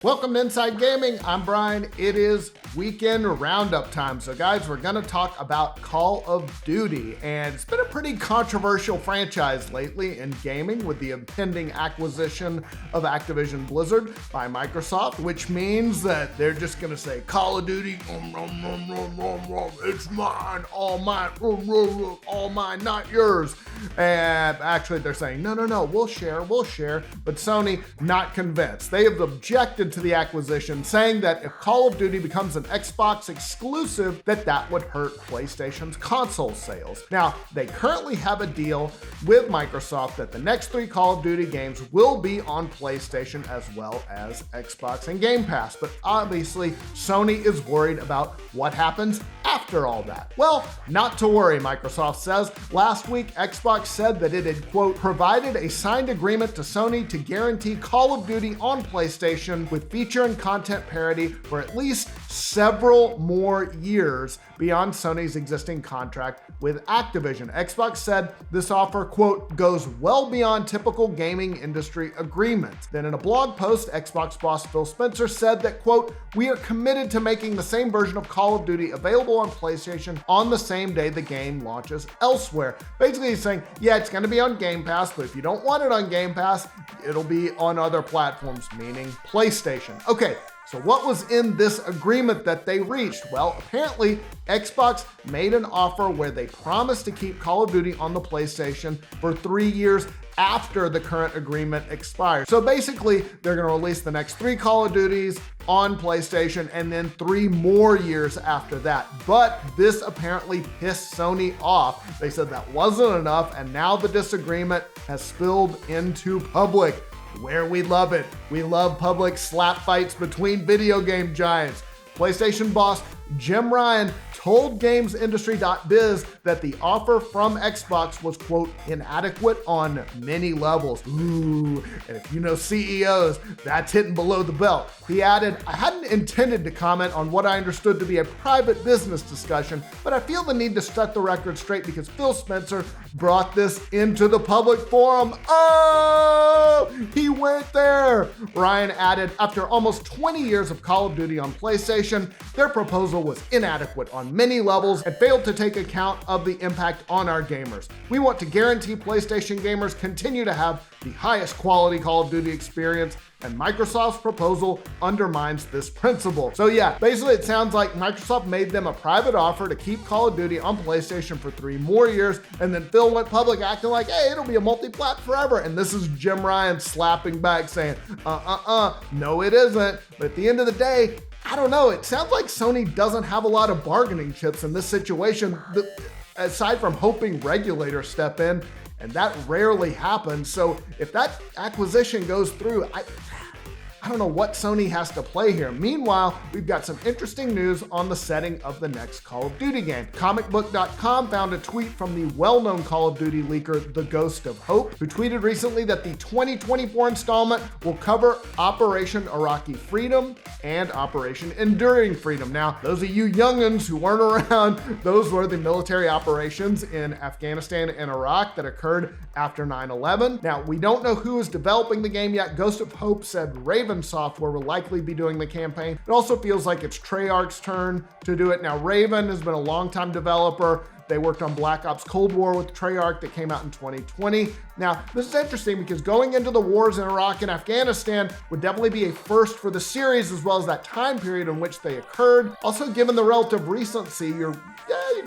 Welcome to Inside Gaming. I'm Brian. It is weekend roundup time. So guys, we're going to talk about Call of Duty, and it's been a pretty controversial franchise lately in gaming with the impending acquisition of Activision Blizzard by Microsoft, which means that they're just going to say Call of Duty, it's mine, all mine, not yours. And actually they're saying, no, we'll share. But Sony not convinced. They have objected to the acquisition, saying that if Call of Duty becomes an Xbox exclusive, that would hurt PlayStation's console sales. Now, they currently have a deal with Microsoft that the next 3 Call of Duty games will be on PlayStation as well as Xbox and Game Pass, but obviously Sony is worried about what happens after all that. Well, not to worry, Microsoft says. Last week, Xbox said that it had, quote, provided a signed agreement to Sony to guarantee Call of Duty on PlayStation with feature and content parity for at least several more years beyond Sony's existing contract with Activision. Xbox said this offer, quote, goes well beyond typical gaming industry agreements. Then in a blog post, Xbox boss Phil Spencer said that, quote, we are committed to making the same version of Call of Duty available on PlayStation on the same day the game launches elsewhere. Basically, he's saying, yeah, it's going to be on Game Pass, but if you don't want it on Game Pass, it'll be on other platforms, meaning PlayStation. Okay, so what was in this agreement that they reached? Well, apparently Xbox made an offer where they promised to keep Call of Duty on the PlayStation for 3 years after the current agreement expires. So basically, they're going to release the next 3 Call of Duties on PlayStation and then 3 more years after that. But this apparently pissed Sony off. They said that wasn't enough, and now the disagreement has spilled into public, where we love it. We love public slap fights between video game giants. PlayStation boss Jim Ryan told GamesIndustry.biz that the offer from Xbox was, quote, inadequate on many levels. Ooh, and if you know CEOs, that's hitting below the belt. He added, I hadn't intended to comment on what I understood to be a private business discussion, but I feel the need to set the record straight because Phil Spencer brought this into the public forum. Oh, he went there. Ryan added, after almost 20 years of Call of Duty on PlayStation, their proposal was inadequate on many levels and failed to take account of the impact on our gamers. We want to guarantee PlayStation gamers continue to have the highest quality Call of Duty experience, and Microsoft's proposal undermines this principle. So yeah, basically it sounds like Microsoft made them a private offer to keep Call of Duty on PlayStation for 3 more years, and then Phil went public acting like, hey, it'll be a multi-plat forever. And this is Jim Ryan slapping back saying, no it isn't. But at the end of the day, I don't know, it sounds like Sony doesn't have a lot of bargaining chips in this situation, aside from hoping regulators step in, and that rarely happens. So if that acquisition goes through, I don't know what Sony has to play here. Meanwhile, we've got some interesting news on the setting of the next Call of Duty game. Comicbook.com found a tweet from the well-known Call of Duty leaker, The Ghost of Hope, who tweeted recently that the 2024 installment will cover Operation Iraqi Freedom and Operation Enduring Freedom. Now, those of you youngins who weren't around, those were the military operations in Afghanistan and Iraq that occurred after 9/11. Now, we don't know who is developing the game yet. Ghost of Hope said Raven Software will likely be doing the campaign. It also feels like it's Treyarch's turn to do it. Now, Raven has been a longtime developer. They worked on Black Ops Cold War with Treyarch that came out in 2020. Now, this is interesting because going into the wars in Iraq and Afghanistan would definitely be a first for the series, as well as that time period in which they occurred. Also, given the relative recency, you're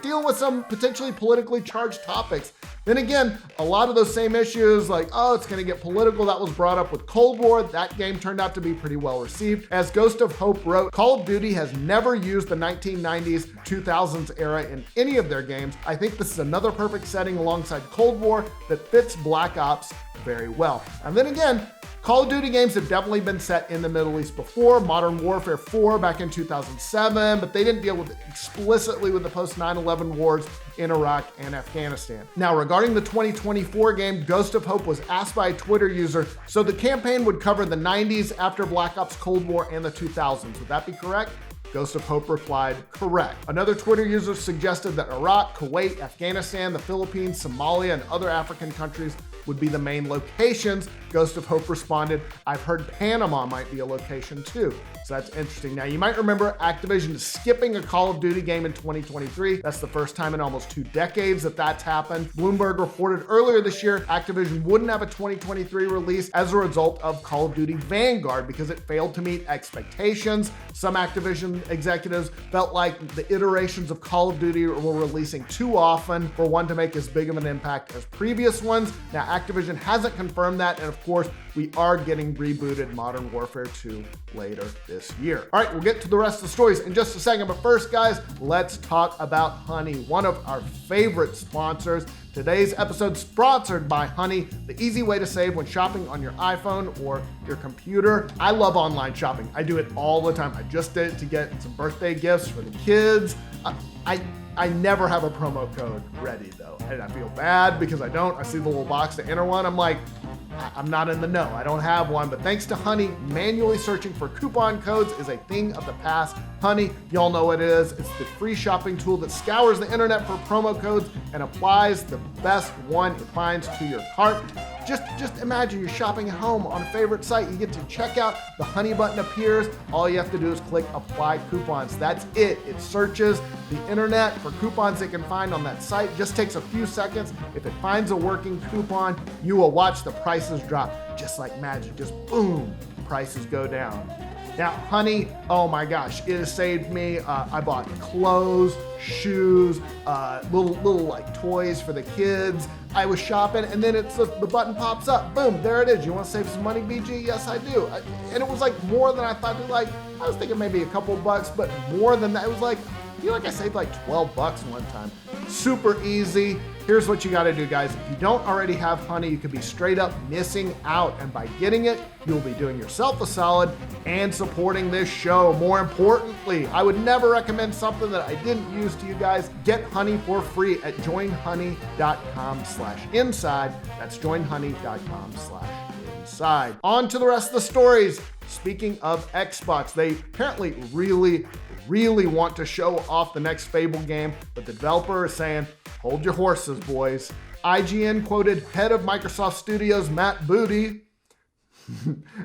dealing with some potentially politically charged topics. Then again, a lot of those same issues, like, oh, it's going to get political, that was brought up with Cold War. That game turned out to be pretty well received. As Ghost of Hope wrote, Call of Duty has never used the 1990s, 2000s era in any of their games. I think this is another perfect setting alongside Cold War that fits Black Ops very well. And then again, Call of Duty games have definitely been set in the Middle East before. Modern Warfare 4 back in 2007, but they didn't deal with explicitly with the post 9/11 wars in Iraq and Afghanistan. Now, regarding the 2024 game, Ghost of Hope was asked by a Twitter user, so the campaign would cover the 90s after Black Ops Cold War and the 2000s. Would that be correct? Ghost of Hope replied, correct. Another Twitter user suggested that Iraq, Kuwait, Afghanistan, the Philippines, Somalia, and other African countries would be the main locations. Ghost of Hope responded, I've heard Panama might be a location too. So that's interesting. Now, you might remember Activision skipping a Call of Duty game in 2023. That's the first time in almost 2 decades that that's happened. Bloomberg reported earlier this year Activision wouldn't have a 2023 release as a result of Call of Duty Vanguard because it failed to meet expectations. Some Activision executives felt like the iterations of Call of Duty were releasing too often for one to make as big of an impact as previous ones. Now, Activision hasn't confirmed that, and of course, we are getting rebooted Modern Warfare 2 later this year. All right, we'll get to the rest of the stories in just a second, but first, guys, let's talk about Honey, one of our favorite sponsors. Today's episode sponsored by Honey, the easy way to save when shopping on your iPhone or your computer. I love online shopping. I do it all the time. I just did it to get some birthday gifts for the kids. I never have a promo code ready though, and I feel bad because I don't. I see the little box to enter one. I'm like, I'm not in the know. I don't have one, but thanks to Honey, manually searching for coupon codes is a thing of the past. Honey, y'all know what it is. It's the free shopping tool that scours the internet for promo codes and applies the best one it finds to your cart. Just imagine you're shopping at home on a favorite site. You get to check out, the Honey button appears. All you have to do is click apply coupons. That's it. It searches the internet for coupons it can find on that site. Just takes a few seconds. If it finds a working coupon, you will watch the prices drop just like magic. Just boom, prices go down. Now, Honey, oh my gosh, it has saved me. I bought clothes, shoes, little like toys for the kids. I was shopping and then the button pops up. Boom, there it is. You want to save some money, BG? Yes, I do. And it was like more than I thought. I was thinking maybe a couple bucks, but more than that. It was like, I feel like I saved like 12 bucks one time. Super easy. Here's what you got to do, guys. If you don't already have Honey, you could be straight up missing out. And by getting it, you'll be doing yourself a solid and supporting this show. More importantly, I would never recommend something that I didn't use to you guys. Get Honey for free at joinhoney.com/inside. That's joinhoney.com/inside. On to the rest of the stories. Speaking of Xbox, they apparently really want to show off the next Fable game, but the developer is saying, hold your horses, boys. IGN quoted head of Microsoft Studios, Matt Booty,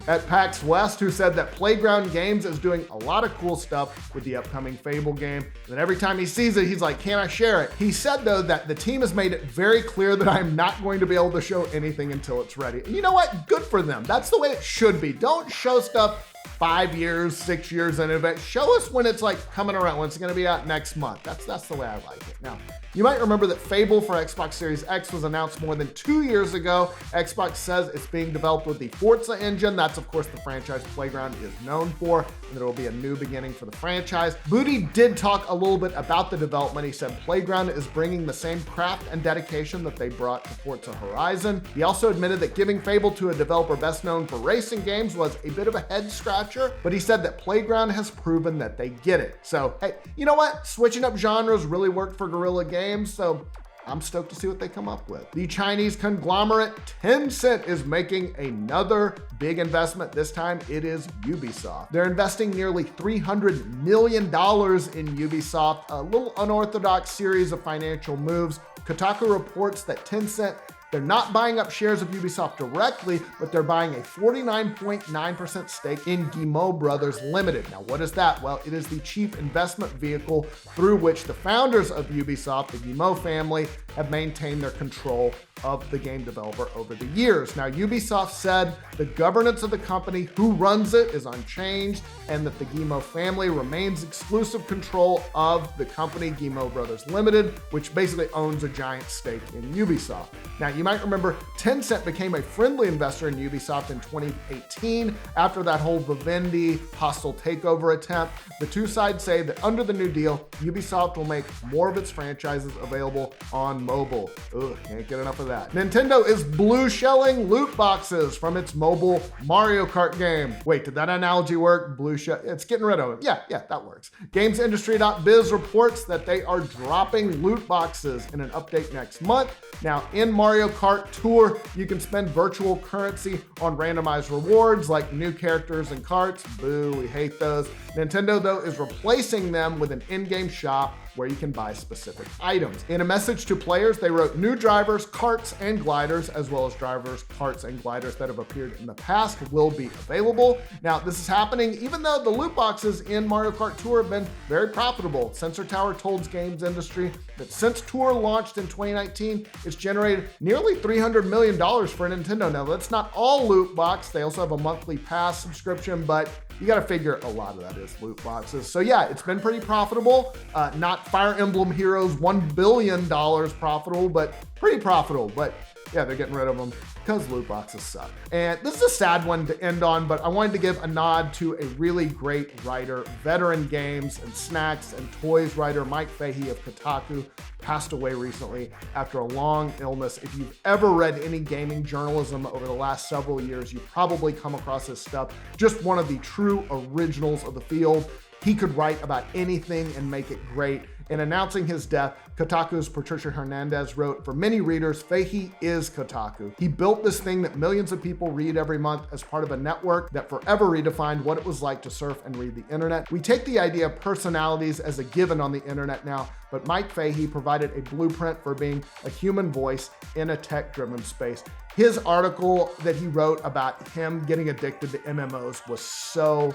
at PAX West, who said that Playground Games is doing a lot of cool stuff with the upcoming Fable game. And every time he sees it, he's like, can I share it? He said, though, that the team has made it very clear that I'm not going to be able to show anything until it's ready. And you know what? Good for them. That's the way it should be. Don't show stuff 5 years, 6 years in advance. Show us when it's like coming around, when it's going to be out next month. That's the way I like it. Now, you might remember that Fable for Xbox Series X was announced more than 2 years ago. Xbox says it's being developed with the Forza engine. That's, of course, the franchise Playground is known for, and there will be a new beginning for the franchise. Booty did talk a little bit about the development. He said Playground is bringing the same craft and dedication that they brought to Forza Horizon. He also admitted that giving Fable to a developer best known for racing games was a bit of a head scratcher, but he said that Playground has proven that they get it. So, hey, you know what? Switching up genres really worked for Guerrilla Games, so I'm stoked to see what they come up with. The Chinese conglomerate Tencent is making another big investment. This time it is Ubisoft. They're investing nearly $300 million in Ubisoft, a little unorthodox series of financial moves. Kotaku reports that Tencent, they're not buying up shares of Ubisoft directly, but they're buying a 49.9% stake in Guillemot Brothers Limited. Now, what is that? Well, it is the chief investment vehicle through which the founders of Ubisoft, the Guillemot family, have maintained their control of the game developer over the years. Now, Ubisoft said the governance of the company, who runs it, is unchanged, and that the Guillemot family remains exclusive control of the company Guillemot Brothers Limited, which basically owns a giant stake in Ubisoft. Now, you might remember Tencent became a friendly investor in Ubisoft in 2018 after that whole Vivendi hostile takeover attempt. The two sides say that under the new deal, Ubisoft will make more of its franchises available on mobile. Ugh, can't get enough of that. Nintendo is blue shelling loot boxes from its mobile Mario Kart game. Wait, did that analogy work? Blue shell, it's getting rid of it. Yeah, that works. GamesIndustry.biz reports that they are dropping loot boxes in an update next month. Now, in Mario Mario Kart Tour, you can spend virtual currency on randomized rewards like new characters and carts. Boo, we hate those. Nintendo, though, is replacing them with an in-game shop where you can buy specific items. In a message to players, they wrote new drivers, carts, and gliders, as well as drivers, carts, and gliders that have appeared in the past will be available. Now, this is happening even though the loot boxes in Mario Kart Tour have been very profitable. Sensor Tower told games industry that since Tour launched in 2019, it's generated nearly $300 million for Nintendo. Now, that's not all loot box. They also have a monthly pass subscription, but you got to figure a lot of that is loot boxes. So yeah, it's been pretty profitable. Not Fire Emblem Heroes $1 billion profitable, but pretty profitable. But yeah, they're getting rid of them because loot boxes suck. And this is a sad one to end on, but I wanted to give a nod to a really great writer, veteran games and snacks and toys writer Mike Fahey of Kotaku, passed away recently after a long illness. If you've ever read any gaming journalism over the last several years, you've probably come across his stuff. Just one of the true originals of the field. He could write about anything and make it great. In announcing his death, Kotaku's Patricia Hernandez wrote, "For many readers, Fahey is Kotaku. He built this thing that millions of people read every month as part of a network that forever redefined what it was like to surf and read the internet. We take the idea of personalities as a given on the internet now, but Mike Fahey provided a blueprint for being a human voice in a tech-driven space." His article that he wrote about him getting addicted to MMOs was so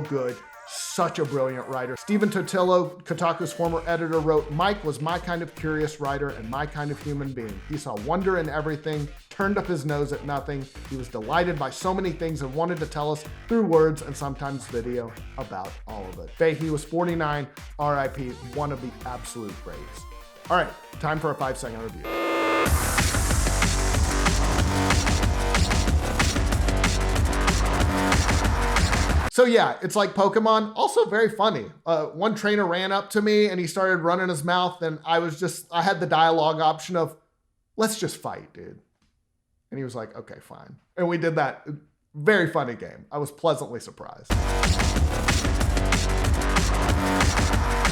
good. Such a brilliant writer. Stephen Totillo, Kotaku's former editor, wrote, "Mike was my kind of curious writer and my kind of human being. He saw wonder in everything, turned up his nose at nothing. He was delighted by so many things and wanted to tell us through words and sometimes video about all of it." Fahey was 49, RIP, one of the absolute greats. All right, time for a 5-second review. So yeah, it's like Pokemon, also very funny. One trainer ran up to me and he started running his mouth and I had the dialogue option of, "Let's just fight, dude." And he was like, "Okay, fine." And we did that. Very funny game. I was pleasantly surprised.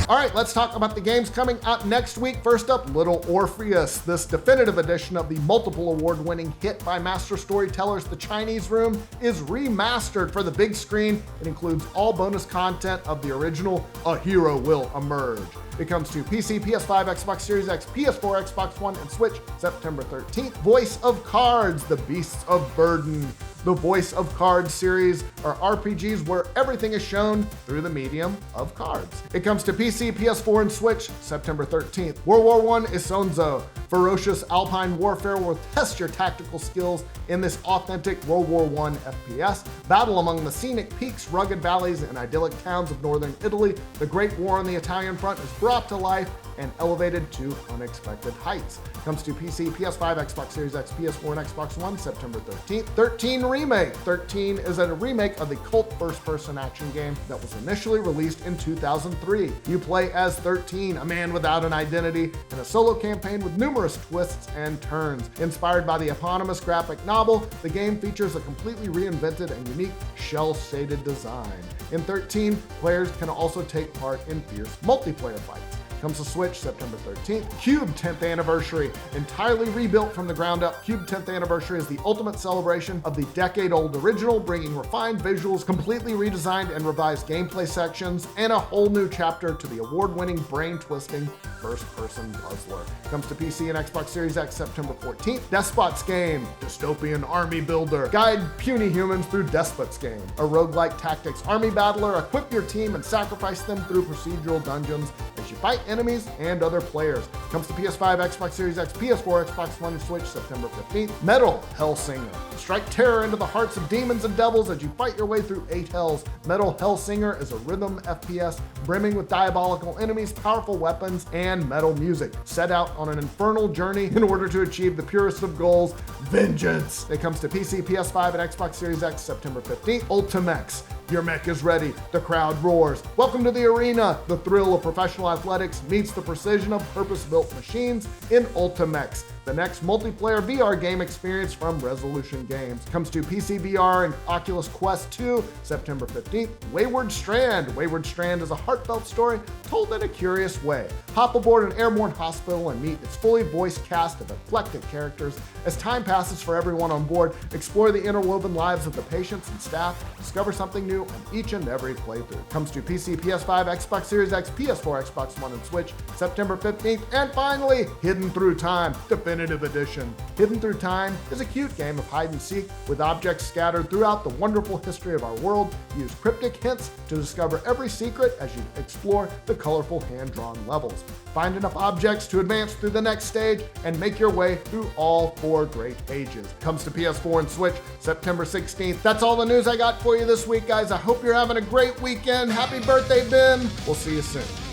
All right, let's talk about the games coming out next week. First up, Little Orpheus. This definitive edition of the multiple award-winning hit by master storytellers The Chinese Room is remastered for the big screen. It includes all bonus content of the original A Hero Will Emerge. It comes to PC, PS5, Xbox Series X, PS4, Xbox One, and Switch September 13th. Voice of Cards, The Beasts of Burden. The Voice of Cards series are RPGs where everything is shown through the medium of cards. It comes to PC, PS4, and Switch September 13th. World War I Isonzo. Ferocious alpine warfare will test your tactical skills in this authentic World War I FPS. Battle among the scenic peaks, rugged valleys, and idyllic towns of northern Italy. The Great War on the Italian front is brought to life and elevated to unexpected heights. Comes to PC, PS5, Xbox Series X, PS4, and Xbox One September 13th. 13 Remake. 13 is a remake of the cult first-person action game that was initially released in 2003. You play as 13, a man without an identity, in a solo campaign with numerous twists and turns. Inspired by the eponymous graphic novel, the game features a completely reinvented and unique shell-shaded design. In 13, players can also take part in fierce multiplayer fights. Comes to Switch September 13th. Cube 10th Anniversary. Entirely rebuilt from the ground up, Cube 10th Anniversary is the ultimate celebration of the decade-old original, bringing refined visuals, completely redesigned and revised gameplay sections, and a whole new chapter to the award-winning, brain-twisting first-person puzzler. Comes to PC and Xbox Series X September 14th. Despot's Game. Dystopian army builder. Guide puny humans through Despot's Game. A roguelike tactics army battler. Equip your team and sacrifice them through procedural dungeons as you fight enemies and other players. Comes to PS5, Xbox Series X, PS4, Xbox One, and Switch September 15th. Metal Hellsinger. Strike terror into the hearts of demons and devils as you fight your way through 8 hells. Metal Hellsinger is a rhythm FPS brimming with diabolical enemies, powerful weapons, and metal music. Set out on an infernal journey in order to achieve the purest of goals, vengeance. It comes to PC, PS5, and Xbox Series X September 15th. Ultimex. Your mech is ready. The crowd roars. Welcome to the arena. The thrill of professional athletics meets the precision of purpose-built machines in Ultimex. the next multiplayer VR game experience from Resolution Games. Comes to PC VR and Oculus Quest 2, September 15th. Wayward Strand. Wayward Strand is a heartfelt story told in a curious way. Hop aboard an airborne hospital and meet its fully voiced cast of eclectic characters. As time passes for everyone on board, explore the interwoven lives of the patients and staff, discover something new on each and every playthrough. Comes to PC, PS5, Xbox Series X, PS4, Xbox One, and Switch, September 15th. And finally, Hidden Through Time Definitive Edition. Hidden Through Time is a cute game of hide and seek with objects scattered throughout the wonderful history of our world. Use cryptic hints to discover every secret as you explore the colorful hand-drawn levels. Find enough objects to advance through the next stage and make your way through all 4 great pages. Comes to PS4 and Switch, September 16th. That's all the news I got for you this week, guys. I hope you're having a great weekend. Happy birthday, Ben. We'll see you soon.